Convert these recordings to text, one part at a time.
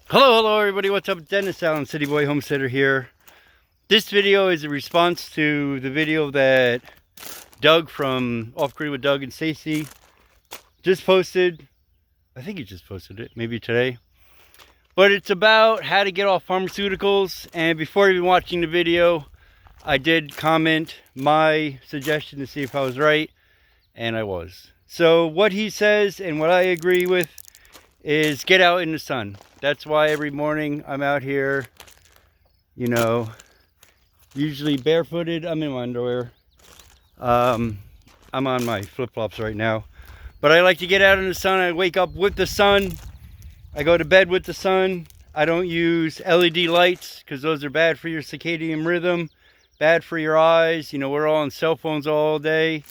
Hello everybody, what's up? Dennis Allen, City Boy Homesteader here. This video is a response to the video that Doug from Off Grid with Doug and Stacy just posted. I think he just posted it, maybe today. But it's about how to get off pharmaceuticals, and before even watching the video, I did comment my suggestion to see if I was right, and I was. So what he says and what I agree with is get out in the sun. That's why every morning I'm out here, you know, usually barefooted. I'm in my underwear. I'm on my flip-flops right now. But I like to get out in the sun. I wake up with the sun. I go to bed with the sun. I don't use LED lights because those are bad for your circadian rhythm, bad for your eyes. You know, we're all on cell phones all day.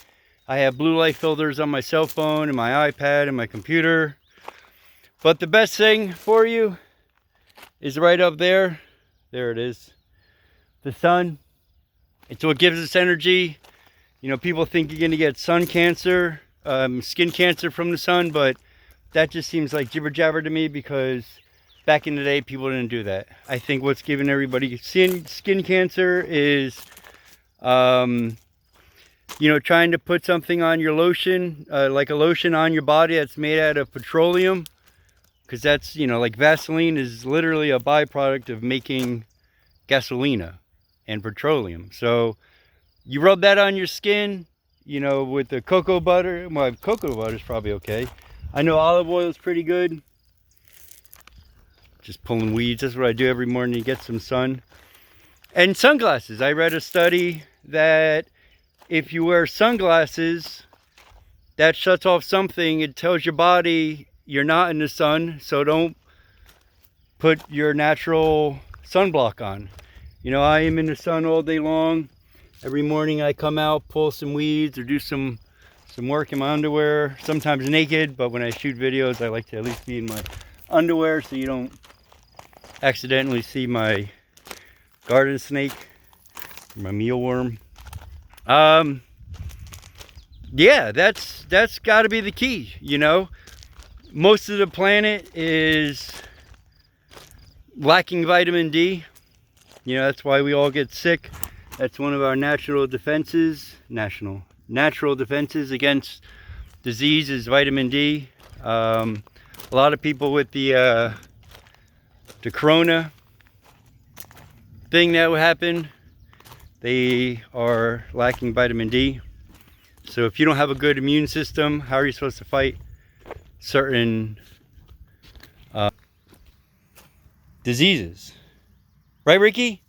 I have blue light filters on my cell phone and my iPad and my computer. But the best thing for you is right up there. There it is. The sun. It's what gives us energy. You know, people think you're going to get sun cancer, skin cancer from the sun, but that just seems like jibber jabber to me because back in the day, people didn't do that. I think what's giving everybody skin cancer is, you know, trying to put something on your lotion, like a lotion on your body that's made out of petroleum. Because that's, you know, like Vaseline is literally a byproduct of making gasolina and petroleum. So you rub that on your skin, you know, with the cocoa butter. Well, cocoa butter is probably okay. I know olive oil is pretty good. Just pulling weeds. That's what I do every morning to get some sun. And sunglasses. I read a study that if you wear sunglasses, that shuts off something. It tells your body you're not in the sun, so don't put your natural sunblock on. You know, I am in the sun all day long. Every morning I come out, pull some weeds or do some work in my underwear, sometimes naked, but when I shoot videos I like to at least be in my underwear so you don't accidentally see my garden snake, my mealworm. Yeah, that's got to be the key, you know. Most of the planet is lacking vitamin D. You know, that's why we all get sick. That's one of our natural defenses. Natural defenses against disease is vitamin D. A lot of people with the corona thing that happened, they are lacking vitamin D. So if you don't have a good immune system, how are you supposed to fight certain diseases? Right, Ricky?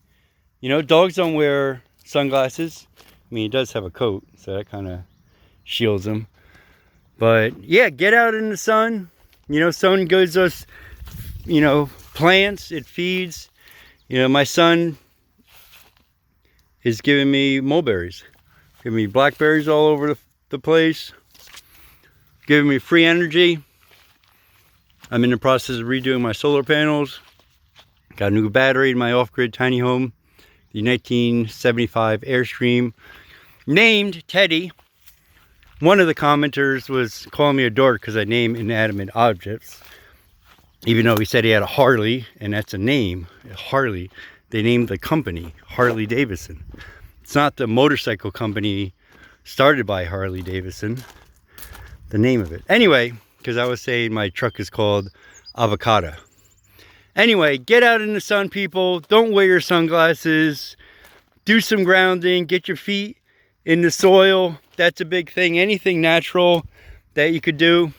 You know, dogs don't wear sunglasses. I mean, he does have a coat, so that kind of shields him. But yeah, get out in the sun. You know, sun gives us, you know, plants. It feeds. You know, my son is giving me mulberries, giving me blackberries all over the place, giving me free energy. I'm in the process of redoing my solar panels. Got a new battery in my off-grid tiny home. The 1975 Airstream, named Teddy. One of the commenters was calling me a dork because I name inanimate objects. Even though he said he had a Harley, and that's a name, Harley. They named the company Harley Davidson. It's not the motorcycle company started by Harley Davidson. The name of it. Anyway, because I was saying my truck is called Avocado. Anyway, get out in the sun, people. Don't wear your sunglasses. Do some grounding. Get your feet in the soil. That's a big thing. Anything natural that you could do.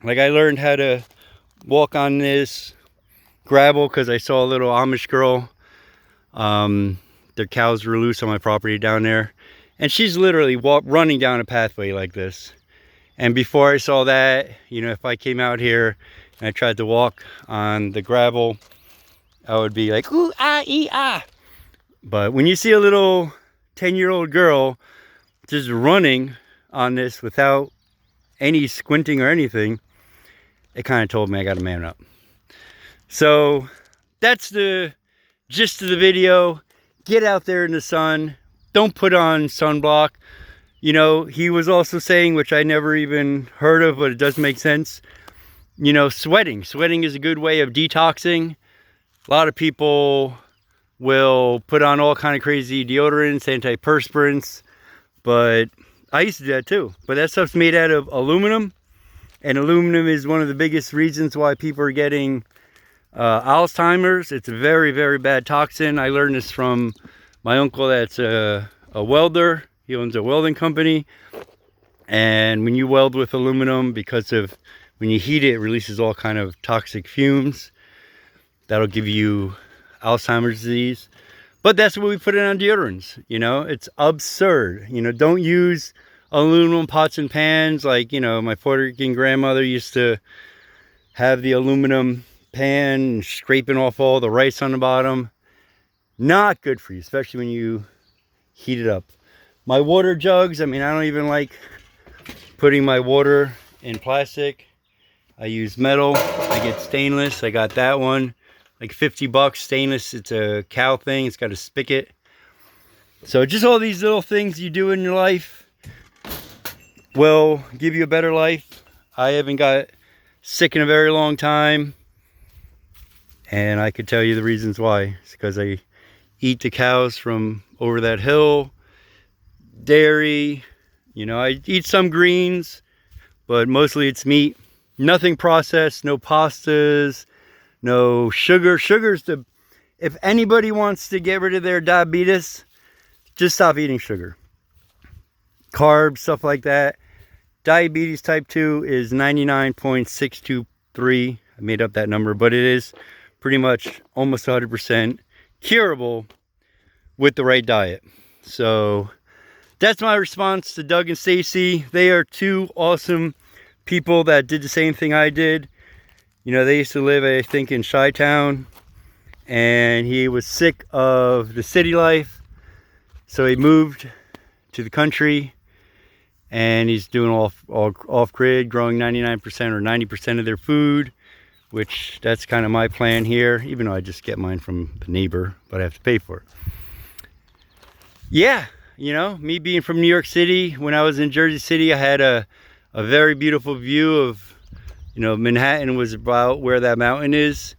Like I learned how to walk on this gravel because I saw a little Amish girl. Their cows were loose on my property down there. And she's literally running down a pathway like this. And before I saw that, you know, if I came out here and I tried to walk on the gravel, I would be like, ooh, ah, ee, ah. But when you see a little 10-year-old girl just running on this without any squinting or anything, it kind of told me I got to man up. So that's the gist of the video. Get out there in the sun. Don't put on sunblock. You know, he was also saying, which I never even heard of, but it does make sense, You know, sweating. Sweating is a good way of detoxing. A lot of people will put on all kind of crazy deodorants, antiperspirants, but I used to do that too. But that stuff's made out of aluminum, and aluminum is one of the biggest reasons why people are getting Alzheimer's. It's a very, very bad toxin. I learned this from my uncle that's a welder. He owns a welding company. And when you weld with aluminum, because of when you heat it, it releases all kind of toxic fumes. That'll give you Alzheimer's disease. But that's what we put in on deodorants. You know, it's absurd. You know, don't use aluminum pots and pans like, you know, my Puerto Rican grandmother used to have the aluminum pan scraping off all the rice on the bottom. Not good for you, especially when you heat it up. My water jugs, I mean, I don't even like putting my water in plastic. I use metal. I get stainless. I got that one, like 50 bucks stainless. It's a cow thing. It's got a spigot. So just all these little things you do in your life will give you a better life. I haven't got sick in a very long time, and I could tell you the reasons why. It's because I eat the cows from over that hill, dairy, you know, I eat some greens, but mostly it's meat. Nothing processed, no pastas, no sugar. Sugar's the, if anybody wants to get rid of their diabetes, just stop eating sugar. Carbs, stuff like that. Diabetes type 2 is 99.623. I made up that number, but it is pretty much almost 100% curable with the right diet. So that's my response to Doug and Stacy. They are two awesome people that did the same thing I did. You know, they used to live, I think, in Chi-Town, and he was sick of the city life, so he moved to the country, and he's doing off-grid, growing 99% or 90% of their food, which that's kind of my plan here, even though I just get mine from the neighbor, but I have to pay for it. Yeah, you know, me being from New York City, when I was in Jersey City, I had a very beautiful view of, you know, Manhattan was about where that mountain is.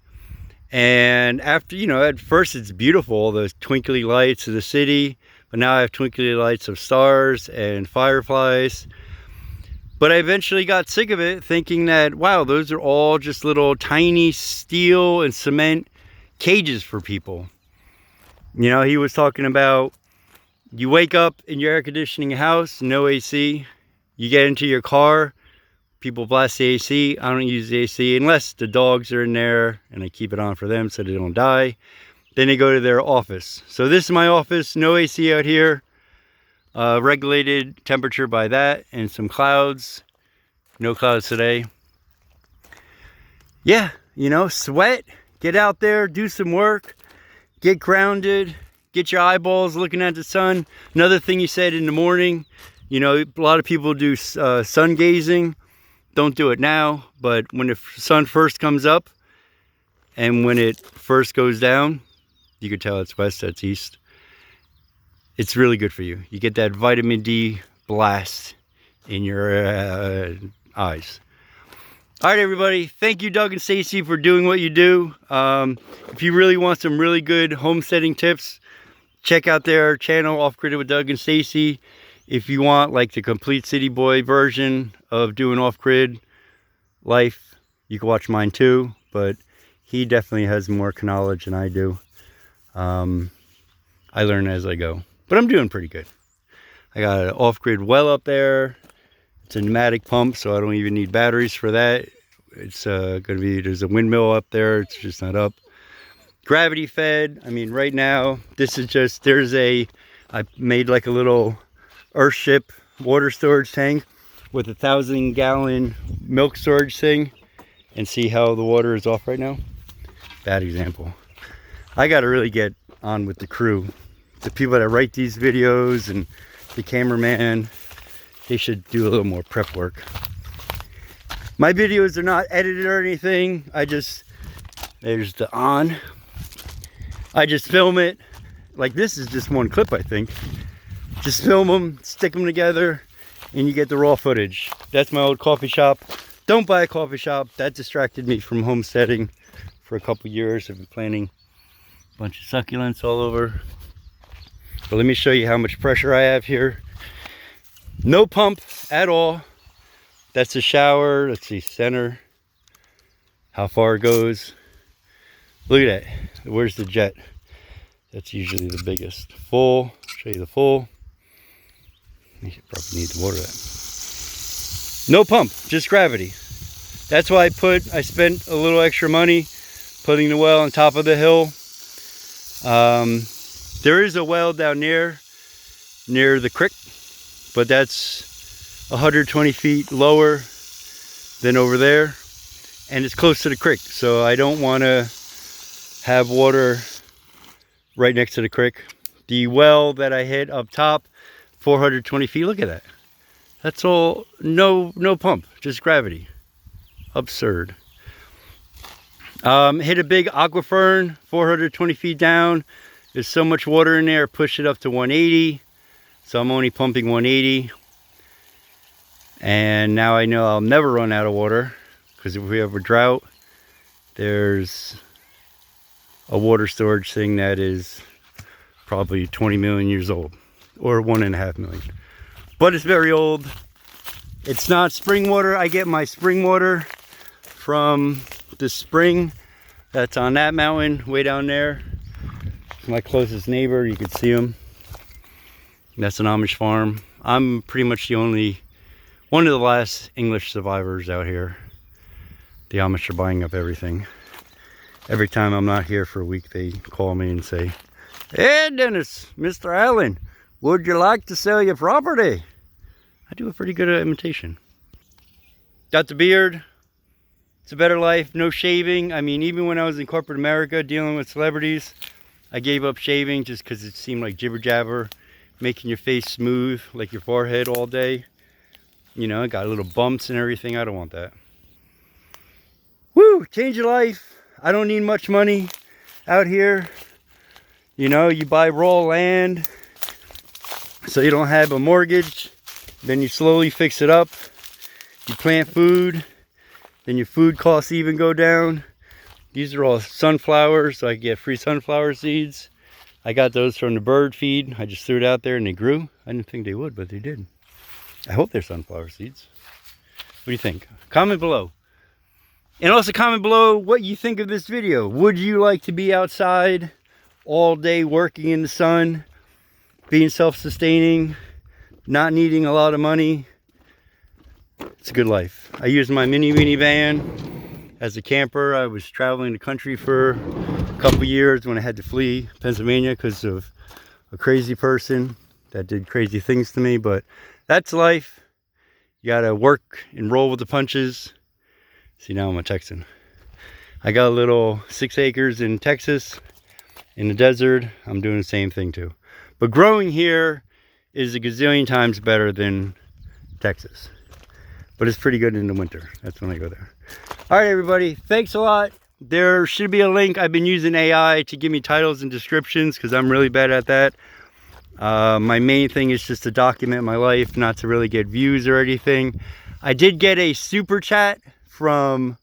And after, you know, at first it's beautiful, all those twinkly lights of the city, but now I have twinkly lights of stars and fireflies. But I eventually got sick of it, thinking that, wow, those are all just little tiny steel and cement cages for people. You know, he was talking about, you wake up in your air conditioning house, no AC. You get into your car, people blast the AC. I don't use the AC unless the dogs are in there and I keep it on for them so they don't die. Then they go to their office. So this is my office, no AC out here. Regulated temperature by that, and some clouds. No clouds today. Yeah, you know, sweat, get out there, do some work, get grounded, get your eyeballs looking at the sun. Another thing you said in the morning, you know, a lot of people do sun gazing. Don't do it now, but when the sun first comes up and when it first goes down, you can tell it's west, that's east. It's really good for you. You get that vitamin D blast in your eyes. All right, everybody. Thank you, Doug and Stacy, for doing what you do. If you really want some really good homesteading tips, check out their channel, Off Grid with Doug and Stacy. If you want like the complete city boy version of doing off-grid life, you can watch mine too, but he definitely has more knowledge than I do. I learn as I go, but I'm doing pretty good. I got an off-grid well up there. It's a pneumatic pump, so I don't even need batteries for that. It's going to be, there's a windmill up there. It's just not up. Gravity fed. I mean, right now, this is just, I made like a little Earthship water storage tank with 1,000-gallon milk storage thing, and see how the water is off right now. Bad example. I got to really get on with the crew. The people that write these videos and the cameraman, they should do a little more prep work. My videos are not edited or anything. There's the on. I just film it. Like this is just one clip, I think. Just film them, stick them together, and you get the raw footage. That's my old coffee shop. Don't buy a coffee shop. That distracted me from homesteading for a couple years. I've been planting a bunch of succulents all over. But let me show you how much pressure I have here. No pump at all. That's the shower. Let's see, center. How far it goes. Look at that. Where's the jet? That's usually the biggest. Full. Show you the full. You probably need to water that. No pump, just gravity. That's why I spent a little extra money putting the well on top of the hill. There is a well down there near the creek, but that's 120 feet lower than over there, and it's close to the creek, so I don't want to have water right next to the creek. The well that I hit up top, 420 feet, look at that. That's all, no pump, just gravity. Absurd. Hit a big aquifern 420 feet down. There's so much water in there, push it up to 180. So I'm only pumping 180. And now I know I'll never run out of water, because if we have a drought, there's a water storage thing that is probably 20 million years old, or 1.5 million. But it's very old. It's not spring water. I get my spring water from the spring that's on that mountain way down there. My closest neighbor, you can see him. That's an Amish farm. I'm pretty much one of the last English survivors out here. The Amish are buying up everything. Every time I'm not here for a week, they call me and say, "Hey Dennis, Mr. Allen, would you like to sell your property?" I do a pretty good imitation. Got the beard. It's a better life. No shaving. I mean, even when I was in corporate America dealing with celebrities, I gave up shaving just because it seemed like jibber jabber, making your face smooth like your forehead all day. You know, I got little bumps and everything. I don't want that. Woo! Change your life. I don't need much money out here. You know, you buy raw land so you don't have a mortgage. Then you slowly fix it up. You plant food. Then your food costs even go down. These are all sunflowers, so I get free sunflower seeds. I got those from the bird feed. I just threw it out there and they grew. I didn't think they would, but they did. I hope they're sunflower seeds. What do you think? Comment below. And also comment below what you think of this video. Would you like to be outside all day working in the sun, being self-sustaining, not needing a lot of money? It's a good life. I used my mini van as a camper. I was traveling the country for a couple years when I had to flee Pennsylvania because of a crazy person that did crazy things to me, but that's life. You gotta work and roll with the punches. See, now I'm a Texan. I got a little 6 acres in Texas, in the desert. I'm doing the same thing too. But growing here is a gazillion times better than Texas. But it's pretty good in the winter. That's when I go there. All right, everybody. Thanks a lot. There should be a link. I've been using AI to give me titles and descriptions because I'm really bad at that. My main thing is just to document my life, not to really get views or anything. I did get a super chat from,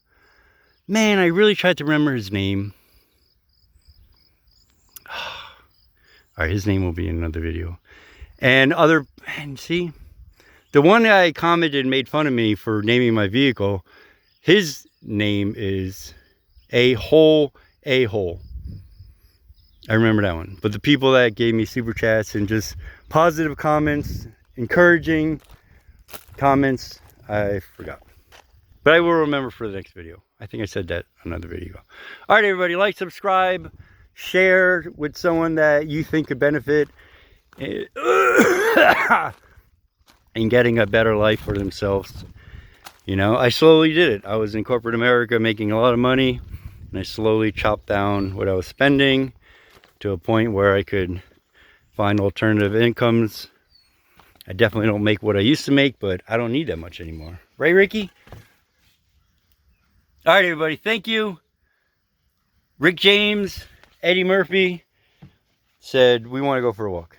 man, I really tried to remember his name. All right, his name will be in another video. And see, the one that I commented and made fun of me for naming my vehicle, his name is A-Hole. I remember that one. But the people that gave me super chats and just positive comments, encouraging comments, I forgot. But I will remember for the next video. I think I said that another video ago. All right, everybody, like, subscribe, share with someone that you think could benefit in getting a better life for themselves. You know, I slowly did it. I was in corporate America making a lot of money, and I slowly chopped down what I was spending to a point where I could find alternative incomes. I definitely don't make what I used to make, but I don't need that much anymore. Right, Ricky? All right, everybody. Thank you. Rick James, Eddie Murphy said, we want to go for a walk.